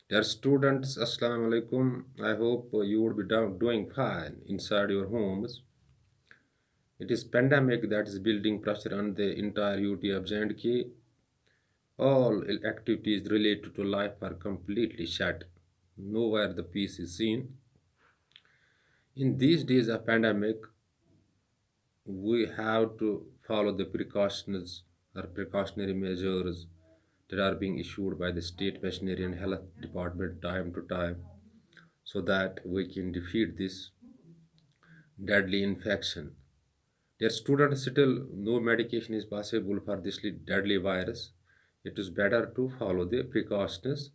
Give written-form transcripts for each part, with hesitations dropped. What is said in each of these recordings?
Dear students, Assalamu alaikum. I hope you would be doing fine inside your homes. It is pandemic that is building pressure on the entire UT of J&K. All activities related to life are completely shut. Nowhere the peace is seen. In these days of pandemic, we have to follow the precautions or precautionary measures that are being issued by the state veterinary and health department time to time so that we can defeat this deadly infection. Dear students, still no medication is possible for this deadly virus. It is better to follow the precautions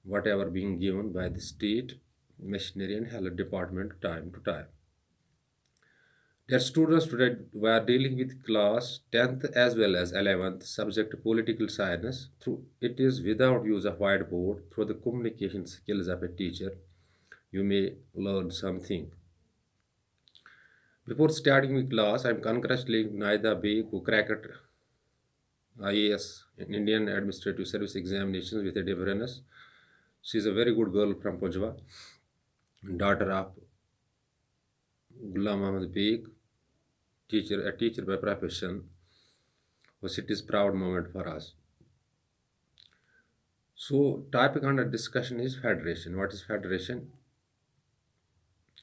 whatever being given by the state machinery and health department time to time. Dear students, today we are dealing with class 10th as well as 11th subject political science. Through it is without use of whiteboard, through the communication skills of a teacher, you may learn something. Before starting with class, I am congratulating Naida Beg who cracked IAS in Indian Administrative Service examinations with a difference. She is a very good girl from Pojwa, daughter of Ghulam Ahmad Beg, a teacher by profession. Was it is proud moment for us. So, topic under discussion is federation. What is federation?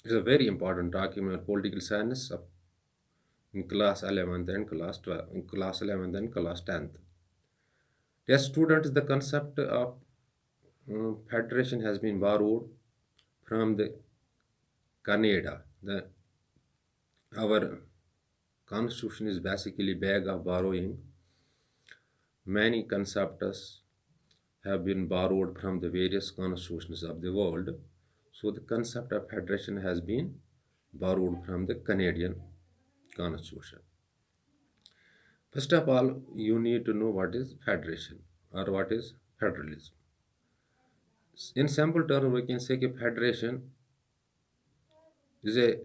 It's a very important document, political science in class 11th and class 12, in class 11th and class 10th. Yes, students, the concept of federation has been borrowed from the Canada. Our constitution is basically bag of borrowing. Many concepts have been borrowed from the various constitutions of the world. So the concept of federation has been borrowed from the Canadian constitution. First of all, you need to know what is federation or what is federalism. In simple terms, we can say that federation is a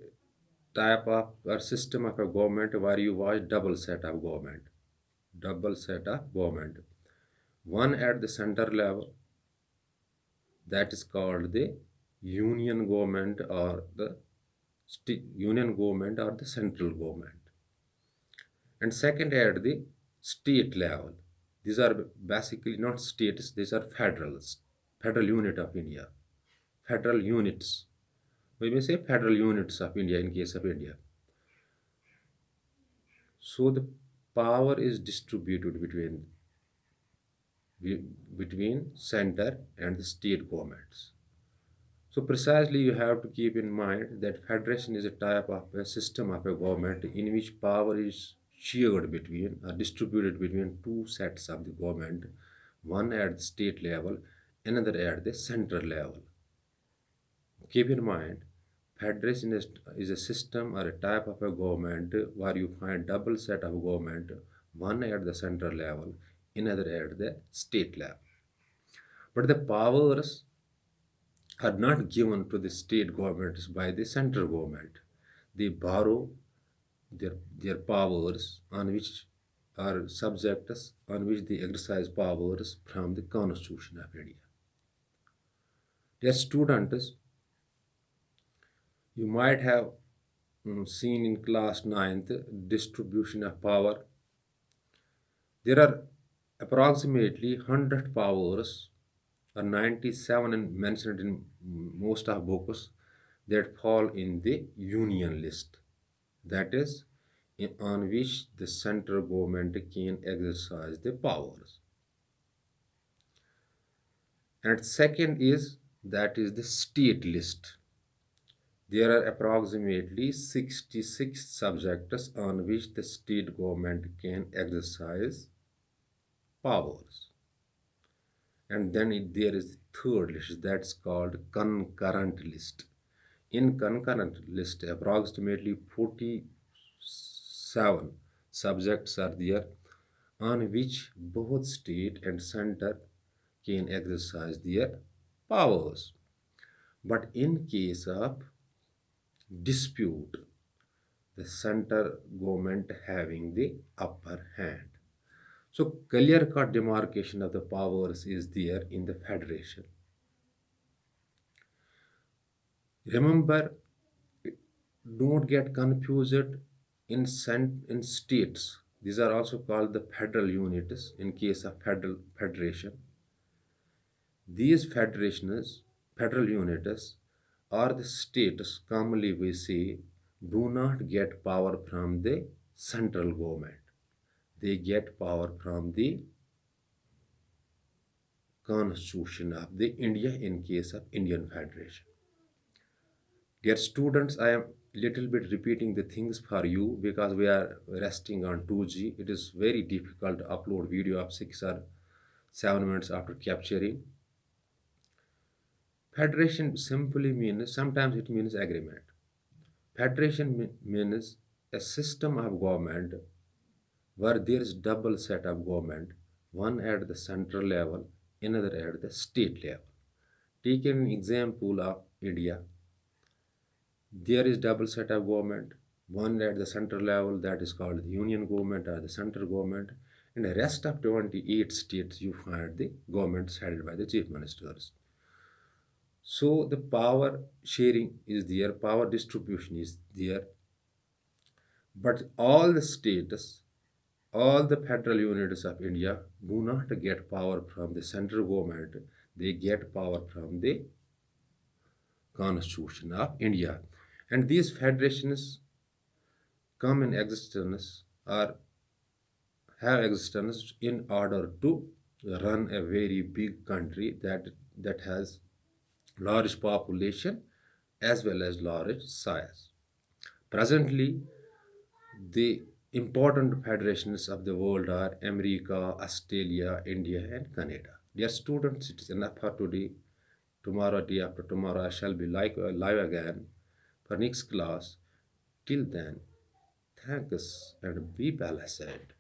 type of or system of a government where you watch double set of government. One at the center level, that is called the union government or the union government or the central government, and second at the state level. These are basically not states; these are federal unit of India, federal units. We may say federal units of India in case of India. So the power is distributed between center and the state governments. So precisely you have to keep in mind that federation is a type of a system of a government in which power is shared between or distributed between two sets of the government, one at the state level, another at the central level. Keep in mind, federation is a system or a type of a government where you find double set of government, one at the central level, another at the state level. But the powers are not given to the state governments by the central government. They borrow their powers on which are subjects on which they exercise powers from the Constitution of India. Dear students, you might have seen in class ninth distribution of power. There are approximately 100 powers or 97 mentioned in most of books that fall in the union list. That is, on which the central government can exercise the powers. And second is that is the state list. There are approximately 66 subjects on which the state government can exercise powers. And then there is the third list that's called concurrent list. In concurrent list, approximately 47 subjects are there on which both state and center can exercise their powers. But in case of dispute, the center government having the upper hand. So clear cut demarcation of the powers is there in the federation. Remember, don't get confused in states. These are also called the federal units in case of federal federation. These federal units, are the states commonly we say do not get power from the central government. They get power from the constitution of the India in case of Indian Federation. Dear students, I am little bit repeating the things for you because we are resting on 2G. It is very difficult to upload video of 6 or 7 minutes after capturing. Federation simply means, sometimes it means agreement. Federation means a system of government where there is double set of government, one at the central level, another at the state level. Take an example of India. There is double set of government, one at the central level that is called the union government or the central government, and the rest of 28 states you find the governments headed by the chief ministers. So the power sharing is there, power distribution is there, but all the states, all the federal units of India do not get power from the central government, they get power from the constitution of India. And these federations come in existence or have existence in order to run a very big country that has large population as well as large size. Presently, the important federations of the world are America, Australia, India, and Canada. Dear students, it is enough for today. Tomorrow, day after tomorrow, I shall be live again for next class. Till then, thanks and be blessed.